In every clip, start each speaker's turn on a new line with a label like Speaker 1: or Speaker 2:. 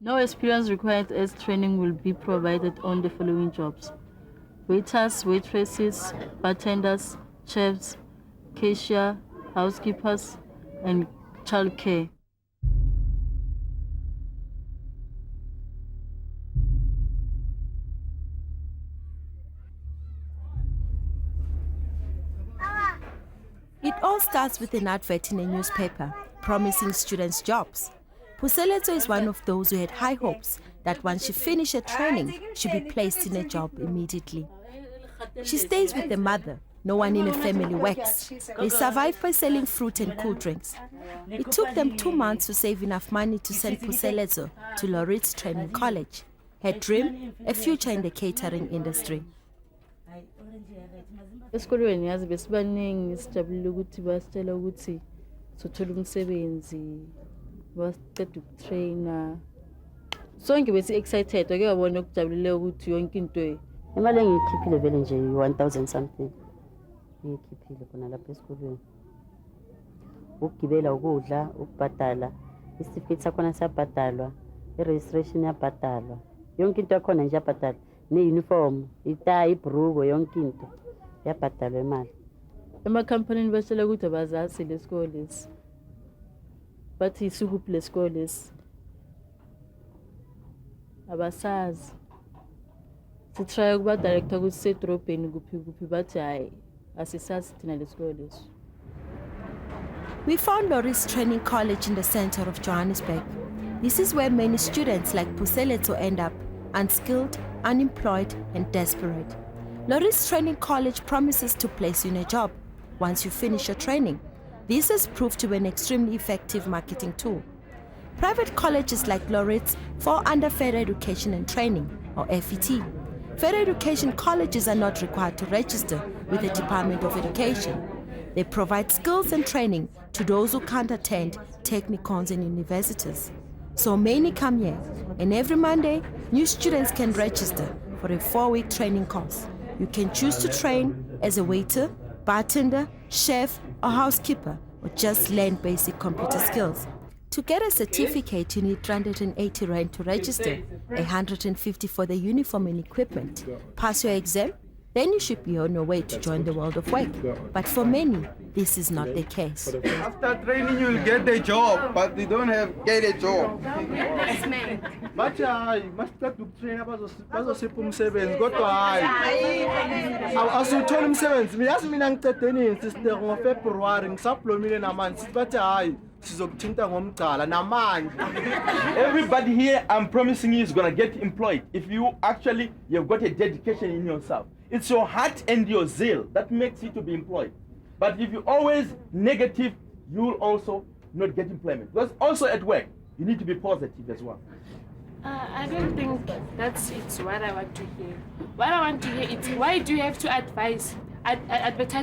Speaker 1: No experience required as training will be provided on the following jobs: waiters, waitresses, bartenders, chefs, cashier, housekeepers, and childcare.
Speaker 2: It all starts with an advert in a newspaper promising students jobs. Puseletso is one of those who had high hopes that once she finished her training, she'd be placed in a job immediately. She stays with the mother. No one in the family works. They survive by selling fruit and cool drinks. It took them 2 months to save enough money to send Puseletso to Loritz Training College. Her dream, a future in the catering industry.
Speaker 1: Esikolweni yazi besibaningi sijabulile ukuthi basitshela ukuthi sothola umsebenzi basiqeda ukutraina sonke besi excited ake wabona ukujabulile ukuthi yonke into
Speaker 3: imali engiyikhiphile vele nje 1000 something ngiyikhiphile khona lapha esikolweni ukugibela ukudla ukubhadala isitifiketi sakhona siyabhadalwa i-registration yabhadalwa yonke into yakhona nje yabhadalwa ne-uniform itayi ibhruko yonke into yabhadalwa imali
Speaker 1: emakhampanini basitshela ukuthi abazazi lesikole lesi bathi isukuphi lesikole lesi abasazi sitry ukuba director ukuthi sedrobheni kuphi bathi hayi asisazi thina lesikole leso.
Speaker 2: We found Loritz Training College in the center of Johannesburg. This is where many students like Puseletso end up, unskilled, unemployed, and desperate. Loritz Training College promises to place you in a job once you finish your training. This has proved to be an extremely effective marketing tool. Private colleges like Loritz fall under Further Education and Training, or FET. Further education colleges are not required to register with the Department of Education. They provide skills and training to those who can't attend technicons and universities. So many come here, and every Monday, new students can register for a 4-week training course. You can choose to train as a waiter, bartender, chef, or housekeeper, or just learn basic computer skills. To get a certificate, you need 380 rand to register, 150 for the uniform and equipment. Pass your exam, then you should be on your way to join the world of work. But for many, this is not the case.
Speaker 4: After training, you'll get a job, but you don't get a job. But must start to train bazosipha umsebenzi kodwa hayi asuthola umsebenzi mina ngiqedeni sister ngoFebruary ngisablomile namanzi bathi hayi sizokuthinta ngomgcala namanje.
Speaker 5: Everybody here, I'm promising you, is going to get employed if you've got a dedication in yourself. It's your heart and your zeal that makes you to be employed. But if you're always negative, you will also not get employment. Because also at work, you need to be positive as well.
Speaker 6: I don't think that's what I want to hear. What I want to hear is, why do you have to advertise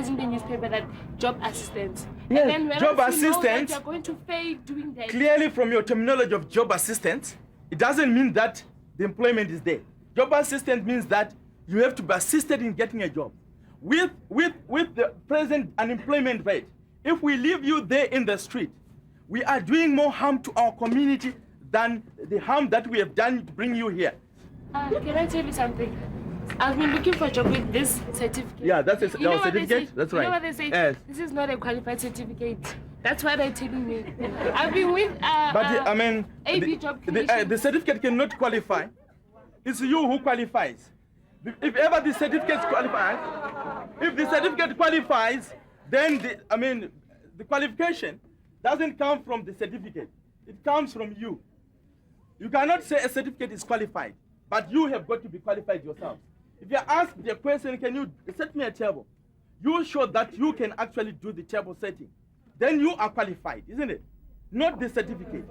Speaker 6: in the newspaper that job assistants?
Speaker 5: Yes,
Speaker 6: and then
Speaker 5: job
Speaker 6: assistants.
Speaker 5: assistants.
Speaker 6: You're going to fail doing that.
Speaker 5: Clearly, from your terminology of job assistants, it doesn't mean that the employment is there. Job assistant means that you have to be assisted in getting a job. With the present unemployment rate, if we leave you there in the street, we are doing more harm to our community than the harm that we have done to bring you here.
Speaker 6: Can I tell you something? I've been looking for a job with this certificate.
Speaker 5: Yeah, that's a certificate. That's right.
Speaker 6: You know what they say?
Speaker 5: Yes.
Speaker 6: This is not a qualified certificate. That's what they're telling me. I've been with AB job creation.
Speaker 5: The certificate cannot qualify. It's you who qualifies. If ever the certificate qualifies, then the qualification doesn't come from the certificate. It comes from you. You cannot say a certificate is qualified, but you have got to be qualified yourself. If you ask the question, can you set me a table? You show that you can actually do the table setting. Then you are qualified, isn't it? Not the certificate.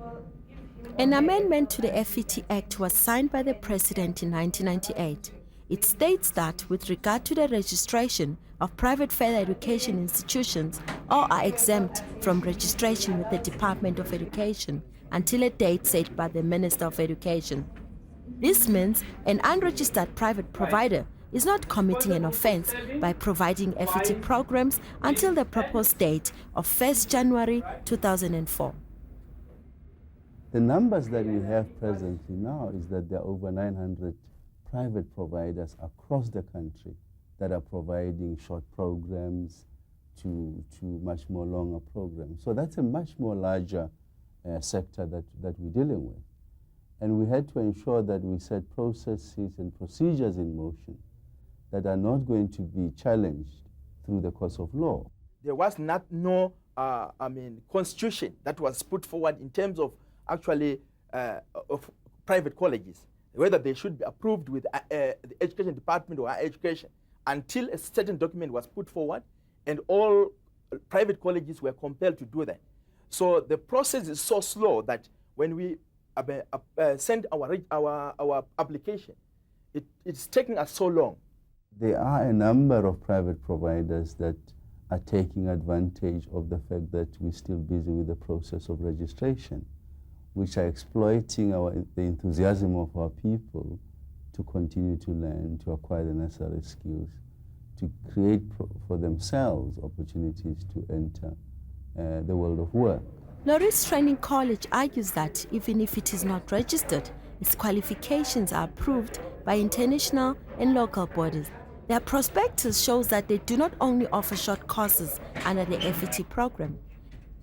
Speaker 2: An amendment to the FET Act was signed by the President in 1998. It states that with regard to the registration of private further education institutions, all are exempt from registration with the Department of Education until a date set by the Minister of Education. This means an unregistered private provider is not committing an offense by providing FET programs until the proposed date of 1st January 2004.
Speaker 7: The numbers that we have presently now is that there are over 900 private providers across the country that are providing short programs to much more longer programs. So that's a much more larger sector that we're dealing with. And we had to ensure that we set processes and procedures in motion that are not going to be challenged through the course of law.
Speaker 5: There was no constitution that was put forward in terms of actually of private colleges, whether they should be approved with the education department or higher education, until a certain document was put forward, and all private colleges were compelled to do that. So the process is so slow that when we send our application, it's taking us so long.
Speaker 7: There are a number of private providers that are taking advantage of the fact that we're still busy with the process of registration, which are exploiting the enthusiasm of our people to continue to learn, to acquire the necessary skills, to create for themselves opportunities to enter the world of work.
Speaker 2: Loris Training College argues that even if it is not registered, its qualifications are approved by international and local bodies. Their prospectus shows that they do not only offer short courses under the FET program.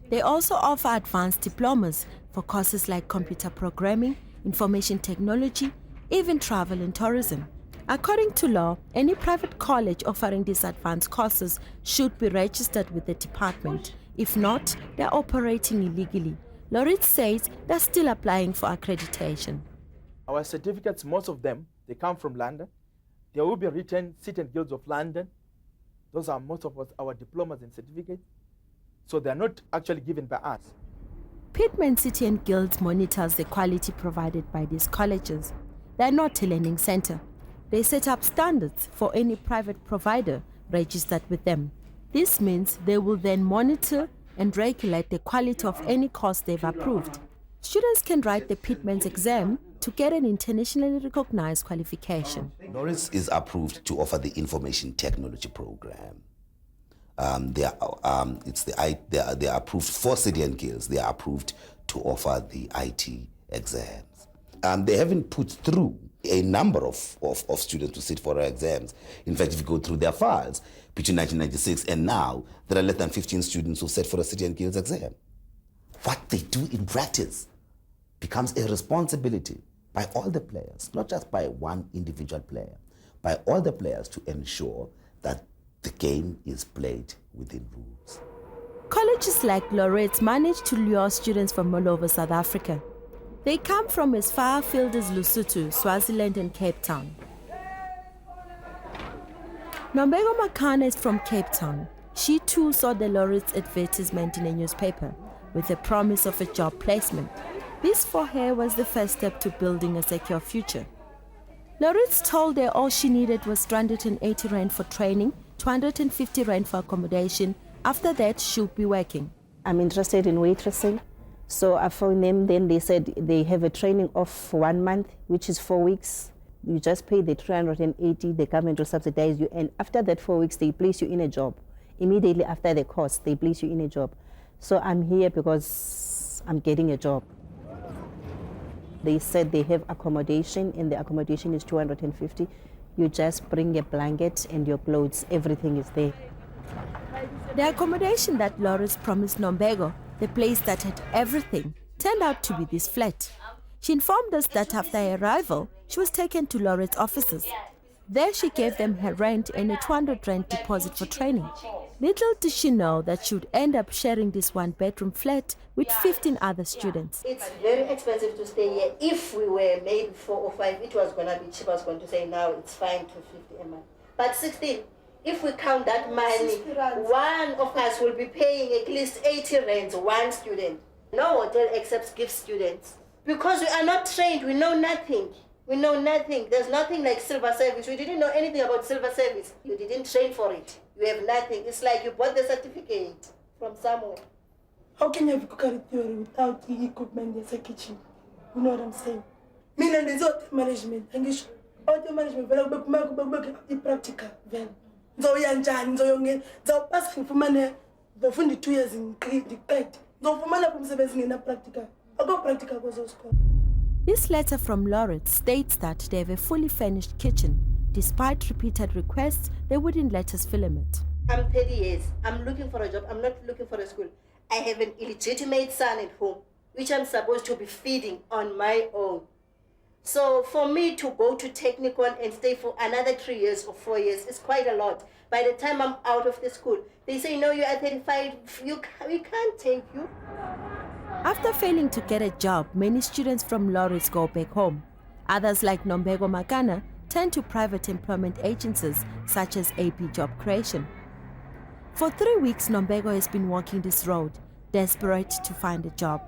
Speaker 2: They also offer advanced diplomas for courses like computer programming, information technology, even travel and tourism. According to law, any private college offering these advanced courses should be registered with the department. If not, they're operating illegally. Lorit says they're still applying for accreditation.
Speaker 5: Our certificates, most of them, they come from London. There will be written City and Guilds of London. Those are most of our diplomas and certificates. So they're not actually given by us.
Speaker 2: Pitman City and Guilds monitors the quality provided by these colleges. They're not a learning center. They set up standards for any private provider registered with them. This means they will then monitor and regulate the quality of any course they've approved. Students can write the Pitman's exam to get an internationally recognized qualification.
Speaker 8: Loris is approved to offer the information technology program. They are approved for City and Guilds. They are approved to offer the IT exams. They haven't put through a number of students to sit for our exams. In fact, if you go through their files, between 1996 and now, there are less than 15 students who sat for a City and Guilds exam. What they do in practice becomes a responsibility by all the players, not just by one individual player, by all the players to ensure that the game is played within rules.
Speaker 2: Colleges like Loret's manage to lure students from all over South Africa. They come from as far afield as Lesotho, Swaziland and Cape Town. Nombego Makana is from Cape Town. She too saw the Loret's advertisement in a newspaper with the promise of a job placement. This for her was the first step to building a secure future. Loret's told her all she needed was 380 Rand for training, 250 Rand for accommodation. After that, she'll be working.
Speaker 9: I'm interested in waitressing. So I phoned them, then they said they have a training of 1 month, which is 4 weeks. You just pay the 380, the government will subsidize you, and after that 4 weeks, they place you in a job. Immediately after the course, they place you in a job. So I'm here because I'm getting a job. They said they have accommodation, and the accommodation is 250. You just bring a blanket and your clothes, everything is there.
Speaker 2: The accommodation that Loris promised Nombego, the place that had everything, turned out to be this flat. She informed us that after her arrival, she was taken to Loret's offices. There she gave them her rent and a 200 Rand deposit for training. Little did she know that she would end up sharing this one-bedroom flat with 15 other students.
Speaker 10: It's very expensive to stay here. If we were maybe 4 or 5, it was going to be cheap. I was going to say now it's fine, 250 a month. But 16, if we count that money, one of us will be paying at least 80 Rands, one student. No hotel accepts gift students. Because we are not trained, we know nothing. We know nothing. There's nothing like silver service. We didn't know anything about silver service. You didn't train for it. You have nothing. It's like you bought the certificate from somewhere.
Speaker 11: How can you have cookery theory without the equipment in the kitchen? You know what I'm saying? Me and the hotel management. And you hotel management, very practical. So young Jan, so young, so passing for money, the 2 years in the guide. So for money from 7 in a practical. I go practical because of school.
Speaker 2: This letter from Laureate states that they have a fully furnished kitchen. Despite repeated requests, they wouldn't let us film it.
Speaker 10: I'm 30 years. I'm looking for a job. I'm not looking for a school. I have an illegitimate son at home, which I'm supposed to be feeding on my own. So for me to go to technical and stay for another 3 years or 4 years is quite a lot. By the time I'm out of the school, they say, no, you are 35, we can't take you.
Speaker 2: After failing to get a job, many students from Laureate go back home. Others like Nombeko Makana turn to private employment agencies such as AP Job Creation. For 3 weeks, Nombeko has been walking this road, desperate to find a job.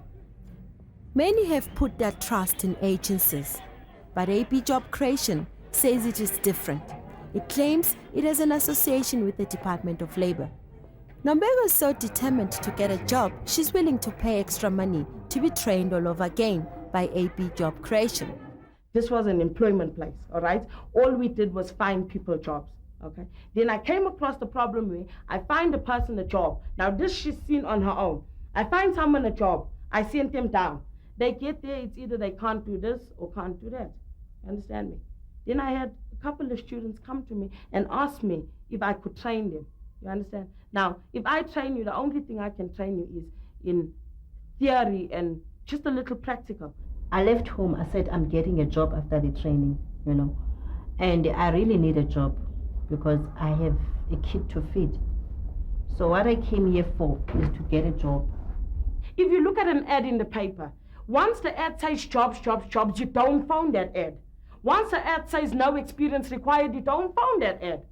Speaker 2: Many have put their trust in agencies, but AP Job Creation says it is different. It claims it has an association with the Department of Labor. Nombeko is so determined to get a job, she's willing to pay extra money to be trained all over again by AP Job Creation.
Speaker 12: This was an employment place, all right? All we did was find people jobs, okay? Then I came across the problem where I find a person a job. Now this she's seen on her own. I find someone a job. I sent them down. They get there, it's either they can't do this or can't do that. You understand me? Then I had a couple of students come to me and ask me if I could train them. You understand? Now, if I train you, the only thing I can train you is in theory and just a little practical.
Speaker 9: I left home. I said I'm getting a job after the training, you know. And I really need a job because I have a kid to feed. So what I came here for is to get a job.
Speaker 12: If you look at an ad in the paper, once the ad says jobs, jobs, jobs, you don't phone that ad. Once the ad says no experience required, you don't phone that ad.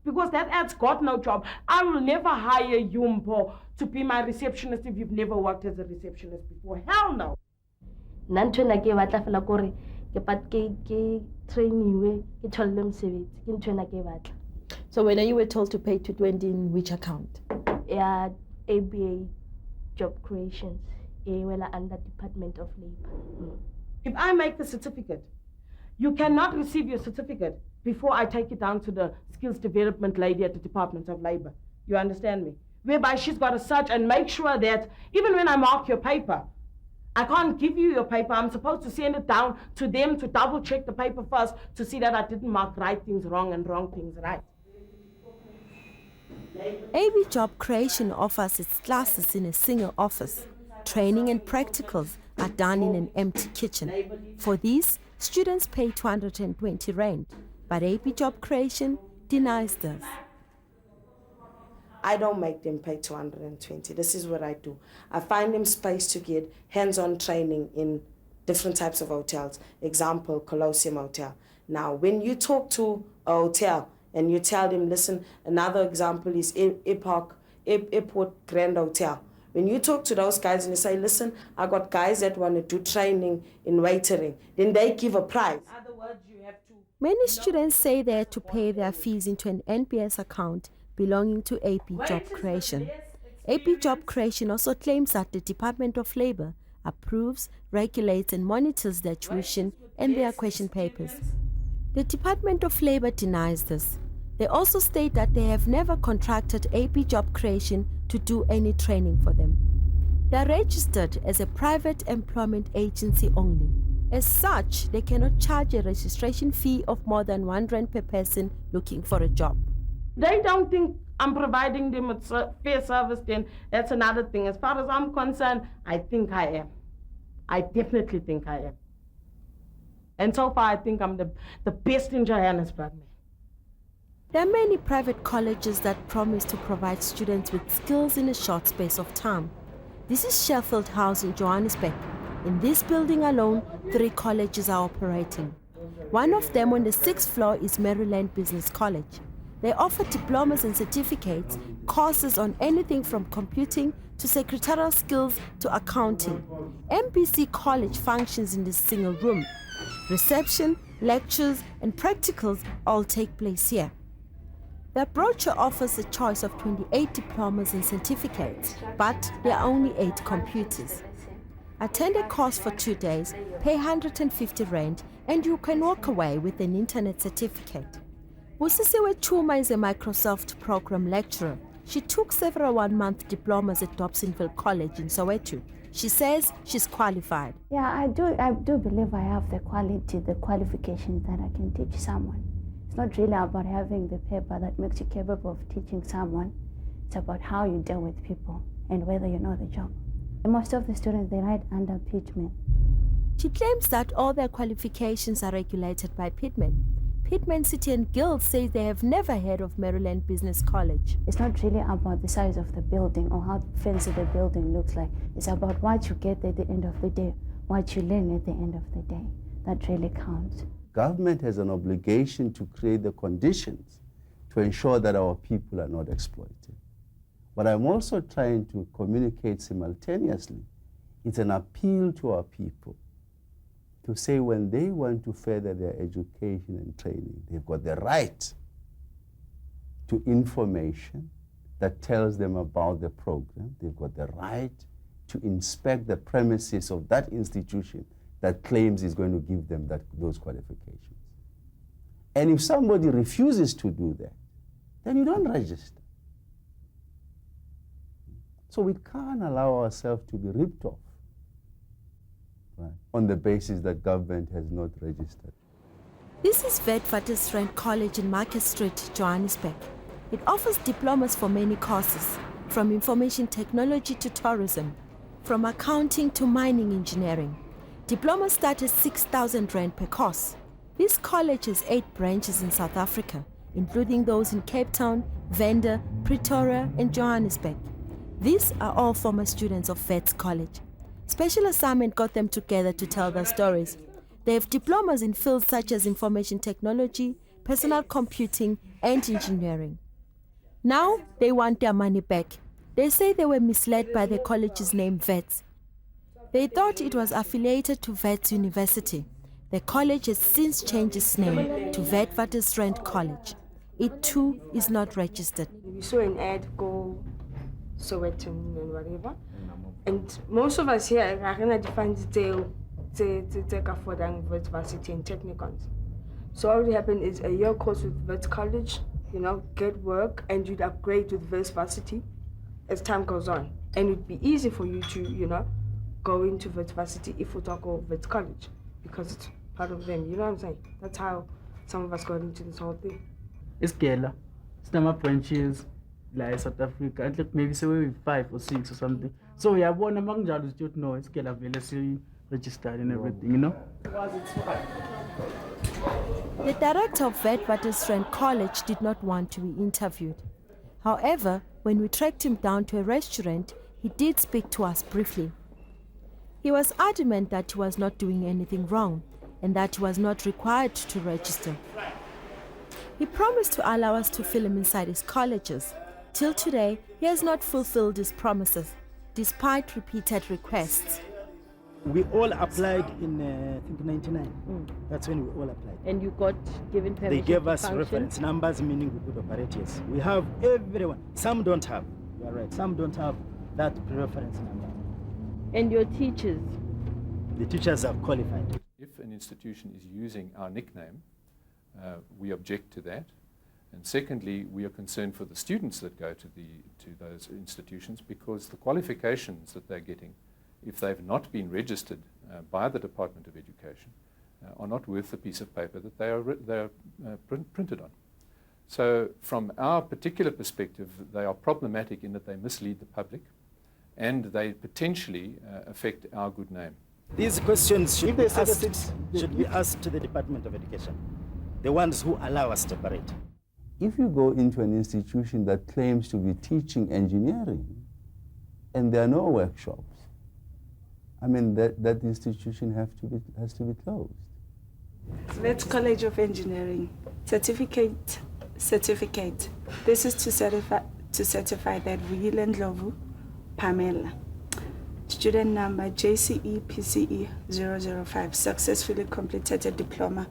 Speaker 12: Because that ad's got no job. I will never hire Yumpo to be my receptionist if you've never worked as a receptionist before. Hell no.
Speaker 2: So when you were told to pay 220 in which account?
Speaker 6: Yeah, ABA Job Creations, under Department of Labor.
Speaker 12: If I make the certificate, you cannot receive your certificate before I take it down to the skills development lady at the Department of Labor. You understand me? Whereby she's got to search and make sure that even when I mark your paper, I can't give you your paper. I'm supposed to send it down to them to double check the paper first to see that I didn't mark right things wrong and wrong things right.
Speaker 2: AB Job Creation offers its classes in a single office. Training and practicals are done in an empty kitchen. For these, students pay 220 rand, but AP Job Creation denies this.
Speaker 12: I don't make them pay 220. This is what I do. I find them space to get hands-on training in different types of hotels. Example, Colosseum Hotel. Now, when you talk to a hotel and you tell them, listen, another example is Airport Grand Hotel. When you talk to those guys and you say, listen, I got guys that want to do training in waitering, then they give a price. In other words, you have to...
Speaker 2: Many students say they had to pay their fees into an NPS account belonging to AP Job Creation. AP Job Creation also claims that the Department of Labor approves, regulates and monitors their tuition and their question papers. The Department of Labor denies this. They also state that they have never contracted AP Job Creation to do any training for them. They are registered as a private employment agency only. As such, they cannot charge a registration fee of more than 1 rand per person looking for a job.
Speaker 12: They don't think I'm providing them with fair service, then that's another thing. As far as I'm concerned, I think I am. I definitely think I am. And so far, I think I'm the best in Johannesburg.
Speaker 2: There are many private colleges that promise to provide students with skills in a short space of time. This is Sheffield House in Johannesburg. In this building alone, 3 colleges are operating. One of them on the 6th floor is Maryland Business College. They offer diplomas and certificates, courses on anything from computing to secretarial skills to accounting. MBC College functions in this single room. Reception, lectures, and practicals all take place here. The brochure offers a choice of 28 diplomas and certificates, but there are only 8 computers. Attend a course for 2 days, pay 150 rand, and you can walk away with an internet certificate. Busisiwe Chuma is a Microsoft program lecturer. She took several 1-month diplomas at Dobsonville College in Soweto. She says she's qualified.
Speaker 13: Yeah, I do believe I have the qualifications that I can teach someone. It's not really about having the paper that makes you capable of teaching someone. It's about how you deal with people and whether you know the job. And most of the students, they write under Pitman.
Speaker 2: She claims that all their qualifications are regulated by Pitman. Pitman City and Guild says they have never heard of Maryland Business College.
Speaker 13: It's not really about the size of the building or how fancy the building looks like. It's about what you get at the end of the day, what you learn at the end of the day. That really counts.
Speaker 7: Government has an obligation to create the conditions to ensure that our people are not exploited. But I'm also trying to communicate simultaneously. It's an appeal to our people to say when they want to further their education and training, they've got the right to information that tells them about the program. They've got the right to inspect the premises of that institution that claims is going to give them those qualifications. And if somebody refuses to do that, then you don't register. So we can't allow ourselves to be ripped off, right, on the basis that government has not registered.
Speaker 2: This is Witwatersrand College in Market Street, Johannesburg. It offers diplomas for many courses, from information technology to tourism, from accounting to mining engineering. Diplomas start at 6,000 Rand per course. This college has 8 branches in South Africa, including those in Cape Town, Venda, Pretoria, and Johannesburg. These are all former students of Wits College. Special assignment got them together to tell their stories. They have diplomas in fields such as information technology, personal computing, and engineering. Now they want their money back. They say they were misled by the college's name Wits. They thought it was affiliated to Wits University. The college has since changed its name to Witwatersrand College. It too is not registered.
Speaker 6: We saw an ad go Sowetan and whatever. And most of us here are going to define to take for the Witwatersrand and Technicons. So what would happen is a year course with Wits College, get work, and you'd upgrade with Witwatersrand as time goes on. And it'd be easy for you to, go into Witwatersrand if we talk of Wits College, because it's part of them, you know what I'm saying? That's how some of us got into this whole thing.
Speaker 14: It's Gela. It's not my branches like South Africa. I think maybe say we 5 or 6 or something. So yeah, one among judges don't know it's Gela Vela registered and everything,
Speaker 2: The director of Witwatersrand College did not want to be interviewed. However, when we tracked him down to a restaurant, he did speak to us briefly. He was adamant that he was not doing anything wrong and that he was not required to register. He promised to allow us to film inside his colleges. Till today, he has not fulfilled his promises, despite repeated requests.
Speaker 15: We all applied in, I think, 99. That's when we all applied.
Speaker 1: And you got given permission?
Speaker 15: They gave us
Speaker 1: function?
Speaker 15: reference numbers, meaning we could operate, yes. We have everyone. Some don't have. You are right. Some don't have that reference number.
Speaker 1: And your teachers?
Speaker 15: The teachers are qualified.
Speaker 16: If an institution is using our nickname, we object to that. And secondly, we are concerned for the students that go to those institutions, because the qualifications that they're getting, if they've not been registered by the Department of Education, are not worth the piece of paper that they are printed on. So from our particular perspective, they are problematic in that they mislead the public and they potentially affect our good name.
Speaker 15: These questions should be asked to the Department of Education, the ones who allow us to operate.
Speaker 7: If you go into an institution that claims to be teaching engineering and there are no workshops, I mean, that institution has to be closed.
Speaker 17: Wits College of Engineering. Certificate. This is to certify that Will and Lovu, Pamela. Student number JCE PCE 005, successfully completed a diploma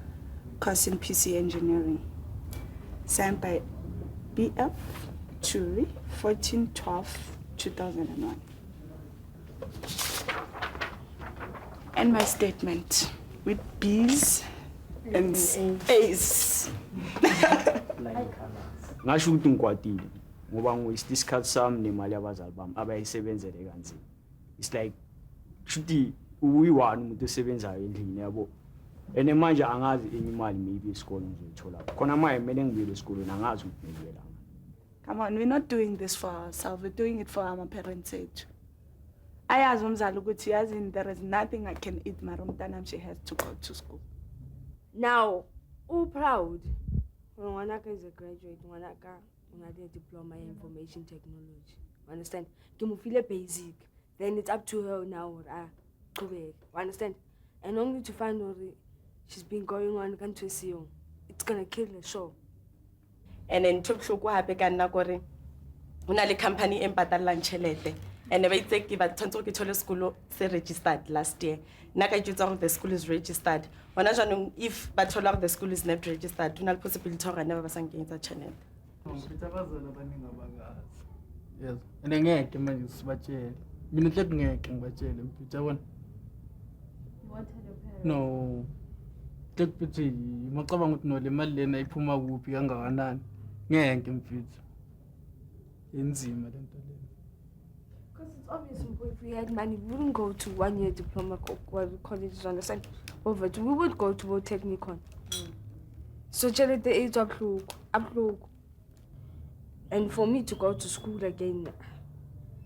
Speaker 17: course in PC engineering. Signed by BF Churi, 14/12/2001. And my statement with B's and A's.
Speaker 18: Ngasho ukuthi ngikwatile ngoba ngisikhathi sami nemali yabazali bami abayisebenzele kanzima. It's like
Speaker 15: Shuti uyi-one umuntu osebenzayo endlini yabo. And manje angazi enye imali maybe isikole ngizoyithola. Khona manje kumele ngibuyele esikolweni angazi ukuthi ngibuyela.
Speaker 17: Come on, we're not doing this for ourselves. We're doing it for our parents' age. Ayazi umzali ukuthi yazi there is nothing I can eat. My mom she has to go to school.
Speaker 6: Now, proud. Ngwanaka is a graduate. Ngwanaka unadi a diploma in information technology. Understand? Kimufile basic. Then it's up to her now. Understand? And only to find out she's been going on country CEO. It's gonna kill her, sure.
Speaker 12: And then took Shuku happy and Nagore. Unali company in Patalan Chelete. And the way take give a Tontoki Tolo school registered last year. Naka the school is registered. When I don't if Batola the school is not registered, do not possibility I never sang in the channel.
Speaker 14: Yes. And then I man is batchel. Minute ngeke ngibachele mfutha wona. No. Take pity macabanga ukuthi no le mali lena iphuma kuphi kangakanani. Ngeke mfutha. Enzima lento le.
Speaker 6: Because it's obvious if we had money, we wouldn't go to 1 year diploma colleges, understand? Over we would go to Technicon. So charity the age of upload. And for me to go to school again,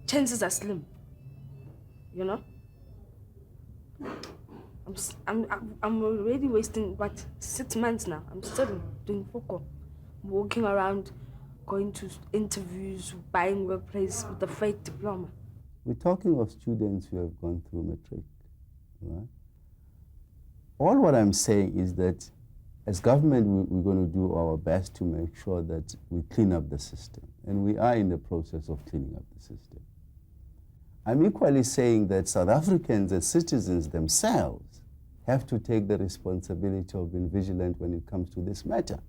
Speaker 6: chances are slim. You know? I'm already wasting 6 months now. I'm still doing FOCO, walking around, going to interviews, buying workplace with a fake diploma.
Speaker 7: We're talking of students who have gone through matric, right? All what I'm saying is that as government, we're going to do our best to make sure that we clean up the system. And we are in the process of cleaning up the system. I'm equally saying that South Africans as citizens themselves have to take the responsibility of being vigilant when it comes to this matter.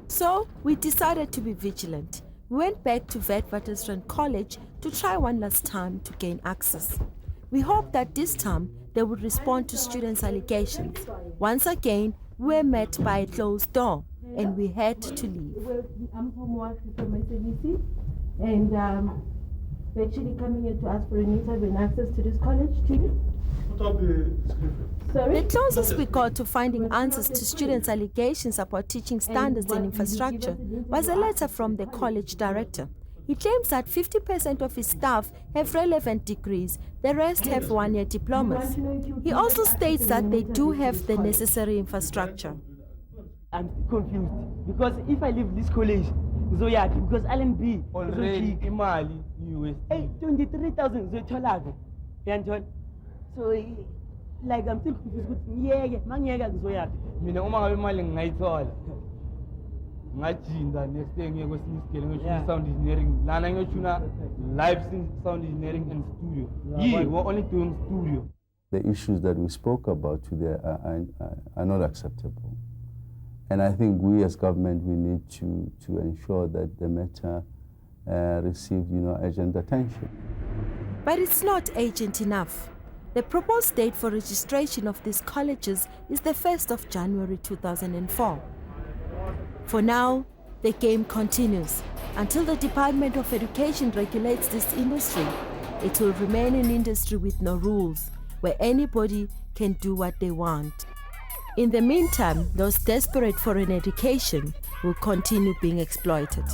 Speaker 2: So we decided to be vigilant. We went back to Witwatersrand College to try one last time to gain access. We hope that this time they would respond to students' allegations. Once again, we were met by a closed door and we had to leave.
Speaker 18: I'm from SABC, and we're actually coming here to ask for an interview and access to this college too.
Speaker 2: The closest we got to finding answers to students' allegations about teaching standards and infrastructure was a letter from the college director. He claims that 50% of his staff have relevant degrees, the rest have 1-year diplomas. He also states that they do have the necessary infrastructure.
Speaker 19: I'm confused because if I leave this college, because Allen B
Speaker 5: already imali
Speaker 19: US 23,000 zotholaka. So like I'm still confused. Mangiyeka ngizoyaphi.
Speaker 5: Mina uma ngabe imali ngingayithola ngajinda next day ngiye kwesinye isigele ngiyoshuna sound engineering lana ngiyoshuna live sound engineering and studio. We're only doing studio.
Speaker 7: The issues that we spoke about today are not acceptable. And I think we as government, we need to ensure that the matter receives, urgent attention.
Speaker 2: But it's not urgent enough. The proposed date for registration of these colleges is the 1st of January 2004. For now, the game continues. Until the Department of Education regulates this industry, it will remain an industry with no rules, where anybody can do what they want. In the meantime, those desperate for an education will continue being exploited.